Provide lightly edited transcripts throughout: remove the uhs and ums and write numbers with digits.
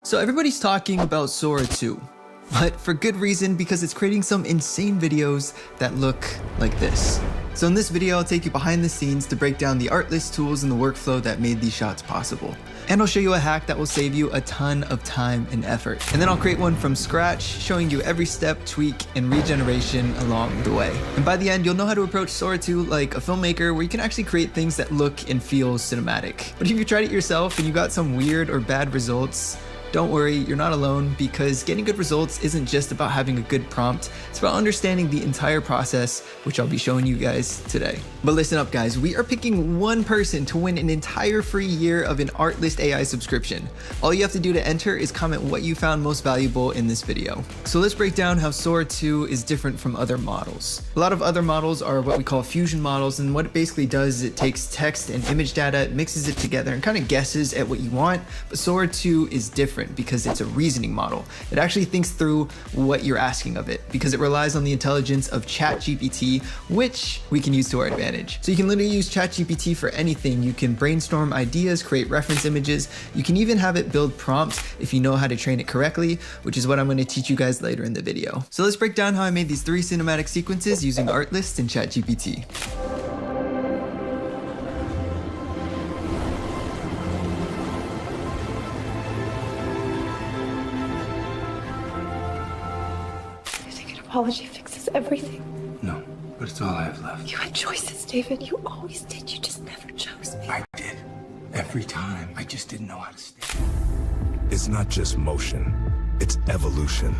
So everybody's talking about Sora 2, but for good reason, because it's creating some insane videos that look like this. So in this video, I'll take you behind the scenes to break down the artlist tools and the workflow that made these shots possible. And I'll show you a hack that will save you a ton of time and effort. And then I'll create one from scratch, showing you every step, tweak, and regeneration along the way. And by the end, you'll know how to approach Sora 2 like a filmmaker, where you can actually create things that look and feel cinematic. But if you tried it yourself and you got some weird or bad results, don't worry, you're not alone, because getting good results isn't just about having a good prompt, it's about understanding the entire process, which I'll be showing you guys today. But listen up guys, we are picking one person to win an entire free year of an Artlist AI subscription. All you have to do to enter is comment what you found most valuable in this video. So let's break down how Sora 2 is different from other models. A lot of other models are what we call fusion models, and what it basically does is it takes text and image data, mixes it together, and kind of guesses at what you want. But Sora 2 is different because it's a reasoning model. It actually thinks through what you're asking of it, because it relies on the intelligence of ChatGPT, which we can use to our advantage. So you can literally use ChatGPT for anything. You can brainstorm ideas, create reference images. You can even have it build prompts if you know how to train it correctly, which is what I'm going to teach you guys later in the video. So let's break down how I made these 3 cinematic sequences using Artlist and ChatGPT. Apology fixes everything. No, but it's all I have left. You had choices, David. You always did. You just never chose me. I did. Every time. I just didn't know how to stay. It's not just motion, it's evolution.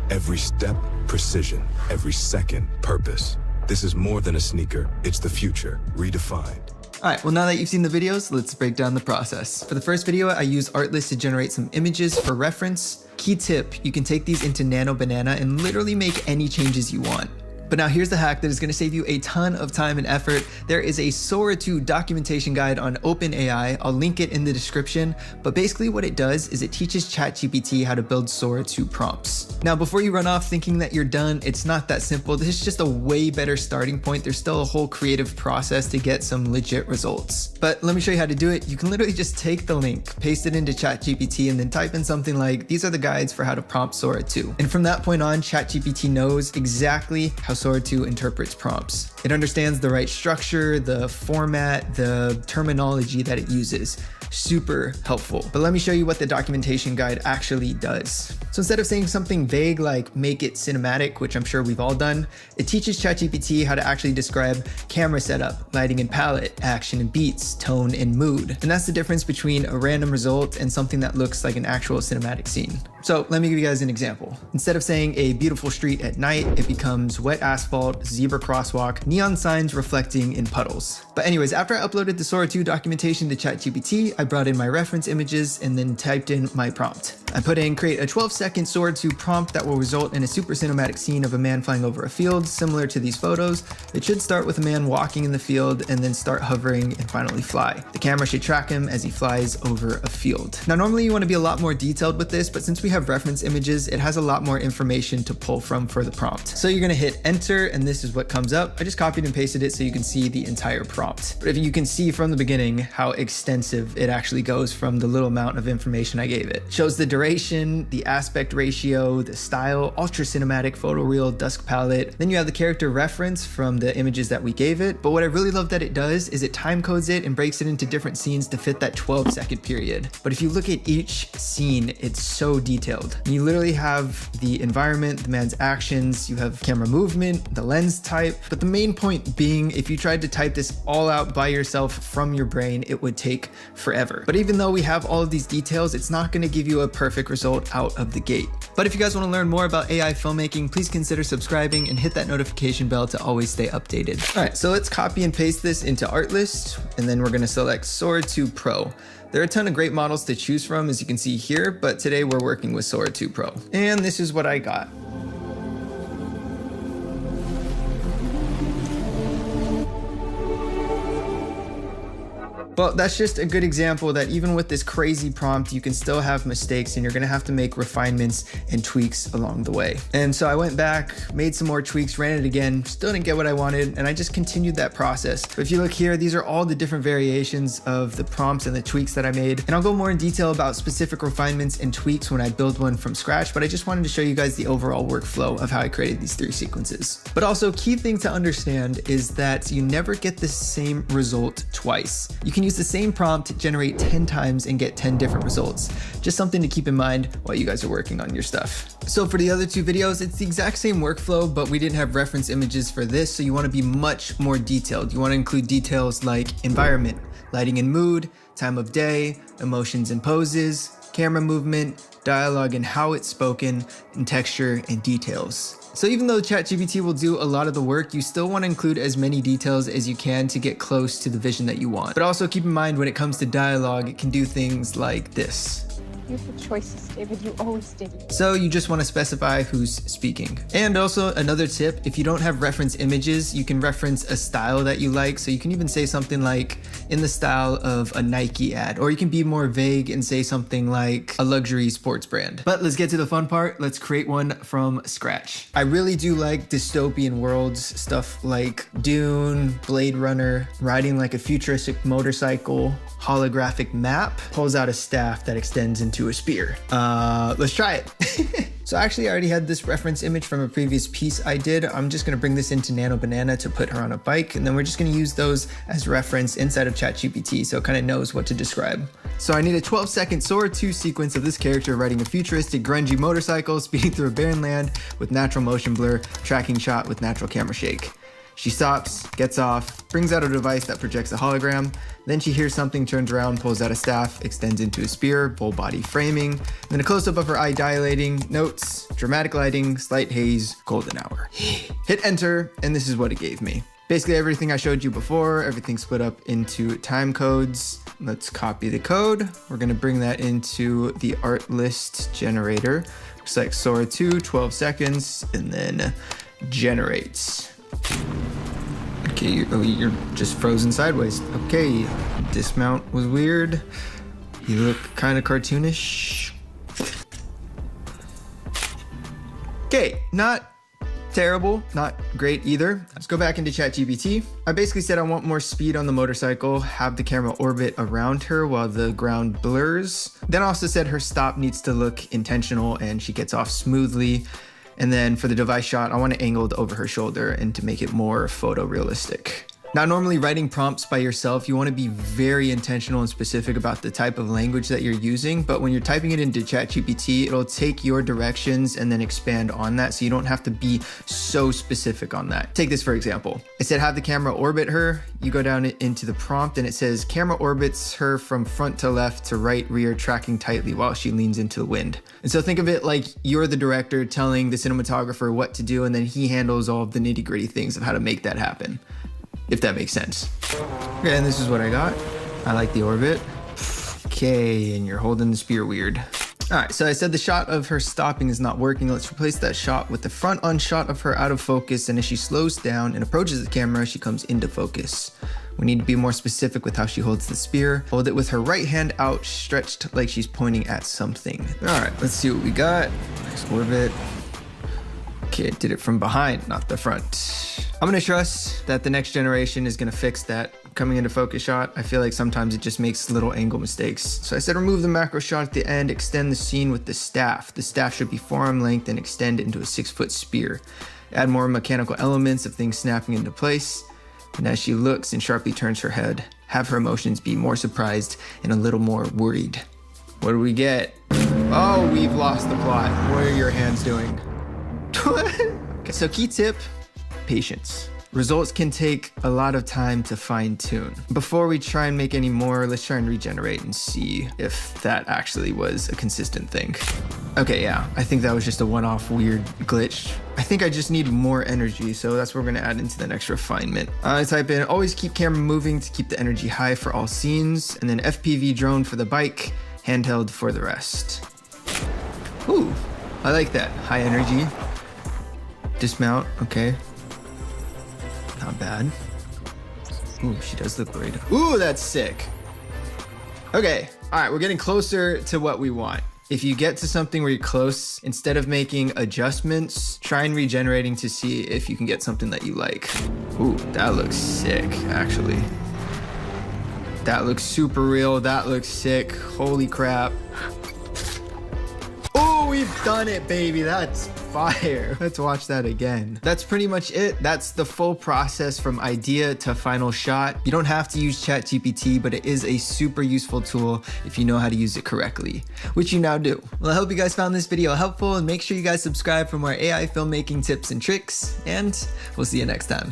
Every step, precision. Every second, purpose. This is more than a sneaker. It's the future, redefined. Alright, well now that you've seen the videos, let's break down the process. For the first video, I use Artlist to generate some images for reference. Key tip, you can take these into Nano Banana and literally make any changes you want. But now here's the hack that is going to save you a ton of time and effort. There is a Sora 2 documentation guide on OpenAI. I'll link it in the description. But basically what it does is it teaches ChatGPT how to build Sora 2 prompts. Now, before you run off thinking that you're done, it's not that simple. This is just a way better starting point. There's still a whole creative process to get some legit results. But let me show you how to do it. You can literally just take the link, paste it into ChatGPT, and then type in something like, these are the guides for how to prompt Sora 2. And from that point on, ChatGPT knows exactly how Sora 2 interprets prompts. It understands the right structure, the format, the terminology that it uses. Super helpful. But let me show you what the documentation guide actually does. So instead of saying something vague like make it cinematic, which I'm sure we've all done, it teaches ChatGPT how to actually describe camera setup, lighting and palette, action and beats, tone and mood. And that's the difference between a random result and something that looks like an actual cinematic scene. So let me give you guys an example. Instead of saying a beautiful street at night, it becomes wet asphalt, zebra crosswalk, neon signs reflecting in puddles. But anyways, after I uploaded the Sora 2 documentation to ChatGPT, I brought in my reference images and then typed in my prompt. I put in create a 12-second Sora 2 prompt that will result in a super cinematic scene of a man flying over a field, similar to these photos. It should start with a man walking in the field and then start hovering and finally fly. The camera should track him as he flies over a field. Now, normally you want to be a lot more detailed with this, but since we have reference images, it has a lot more information to pull from for the prompt. So you're going to hit enter and this is what comes up. I just copied and pasted it so you can see the entire prompt. But if you can see from the beginning how extensive it actually goes from the little amount of information I gave it. It shows the duration, the aspect ratio, the style, ultra cinematic, photoreal, dusk palette. Then you have the character reference from the images that we gave it. But what I really love that it does is it time codes it and breaks it into different scenes to fit that 12-second period. But if you look at each scene, it's so detailed. You literally have the environment, the man's actions, you have camera movement, the lens type. But the main point being, if you tried to type this all out by yourself from your brain, it would take forever. But even though we have all of these details, it's not going to give you a perfect result out of the gate. But if you guys want to learn more about AI filmmaking, please consider subscribing and hit that notification bell to always stay updated. All right, so let's copy and paste this into Artlist, and then we're going to select Sora 2 Pro. There are a ton of great models to choose from, as you can see here, but today we're working with Sora 2 Pro. And this is what I got. Well, that's just a good example that even with this crazy prompt, you can still have mistakes and you're gonna have to make refinements and tweaks along the way. And so I went back, made some more tweaks, ran it again, still didn't get what I wanted, and I just continued that process. But if you look here, these are all the different variations of the prompts and the tweaks that I made. And I'll go more in detail about specific refinements and tweaks when I build one from scratch, but I just wanted to show you guys the overall workflow of how I created these 3 sequences. But also, key thing to understand is that you never get the same result twice. You can use the same prompt, generate 10 times and get 10 different results. Just something to keep in mind while you guys are working on your stuff. So for the other 2 videos, it's the exact same workflow, but we didn't have reference images for this, so you want to be much more detailed. You want to include details like environment, lighting and mood, time of day, emotions and poses, camera movement, dialogue and how it's spoken, and texture and details. So even though ChatGPT will do a lot of the work, you still want to include as many details as you can to get close to the vision that you want. But also keep in mind when it comes to dialogue, it can do things like this. You have choices, David. You always did. So you just want to specify who's speaking. And also another tip, if you don't have reference images, you can reference a style that you like. So you can even say something like in the style of a Nike ad, or you can be more vague and say something like a luxury sports brand. But let's get to the fun part. Let's create one from scratch. I really do like dystopian worlds, stuff like Dune, Blade Runner, riding like a futuristic motorcycle, holographic map, pulls out a staff that extends into a spear. Let's try it. So actually I already had this reference image from a previous piece I did. I'm just gonna bring this into Nano Banana to put her on a bike, and then we're just gonna use those as reference inside of ChatGPT so it kind of knows what to describe. So I need a 12-second Sora 2 sequence of this character riding a futuristic grungy motorcycle, speeding through a barren land with natural motion blur, tracking shot with natural camera shake. She stops, gets off, brings out a device that projects a hologram, then she hears something, turns around, pulls out a staff, extends into a spear, full body framing, then a close-up of her eye dilating, notes, dramatic lighting, slight haze, golden hour. Hit enter, and this is what it gave me. Basically everything I showed you before, everything split up into time codes. Let's copy the code. We're gonna bring that into the art list generator. Select Sora 2, 12 seconds, and then generates. Okay, you're just frozen sideways. Okay, dismount was weird. You look kind of cartoonish. Okay, not terrible, not great either. Let's go back into ChatGPT. I basically said I want more speed on the motorcycle, have the camera orbit around her while the ground blurs. Then I also said her stop needs to look intentional and she gets off smoothly. And then for the device shot, I want it angled over her shoulder and to make it more photorealistic. Now, normally writing prompts by yourself, you want to be very intentional and specific about the type of language that you're using. But when you're typing it into ChatGPT, it'll take your directions and then expand on that. So you don't have to be so specific on that. Take this for example. It said have the camera orbit her. You go down into the prompt and it says camera orbits her from front to left to right rear, tracking tightly while she leans into the wind. And so think of it like you're the director telling the cinematographer what to do, and then he handles all of the nitty-gritty things of how to make that happen, if that makes sense. Okay, and this is what I got. I like the orbit. Okay, and you're holding the spear weird. All right, so I said the shot of her stopping is not working. Let's replace that shot with the front on shot of her out of focus, and as she slows down and approaches the camera, she comes into focus. We need to be more specific with how she holds the spear. Hold it with her right hand out, stretched like she's pointing at something. All right, let's see what we got. Nice orbit. Okay, it did it from behind, not the front. I'm gonna trust that the next generation is gonna fix that. Coming into focus shot, I feel like sometimes it just makes little angle mistakes. So I said remove the macro shot at the end, extend the scene with the staff. The staff should be forearm length and extend into a 6-foot spear. Add more mechanical elements of things snapping into place. And as she looks and sharply turns her head, have her emotions be more surprised and a little more worried. What do we get? Oh, we've lost the plot. What are your hands doing? Okay, so key tip, patience. Results can take a lot of time to fine tune. Before we try and make any more, let's try and regenerate and see if that actually was a consistent thing. Okay, yeah, I think that was just a one-off weird glitch. I think I just need more energy, so that's what we're gonna add into the next refinement. I type in, always keep camera moving to keep the energy high for all scenes, and then FPV drone for the bike, handheld for the rest. Ooh, I like that, high energy. Dismount, okay. Not bad. Ooh, she does look great. Ooh, that's sick. Okay, all right, we're getting closer to what we want. If you get to something where you're close, instead of making adjustments, try and regenerating to see if you can get something that you like. Ooh, that looks sick, actually. That looks super real. That looks sick. Holy crap. Oh, we've done it, baby. That's fire. Let's watch that again. That's pretty much it. That's the full process from idea to final shot. You don't have to use ChatGPT, but it is a super useful tool if you know how to use it correctly, which you now do. Well, I hope you guys found this video helpful, and make sure you guys subscribe for more AI filmmaking tips and tricks, and we'll see you next time.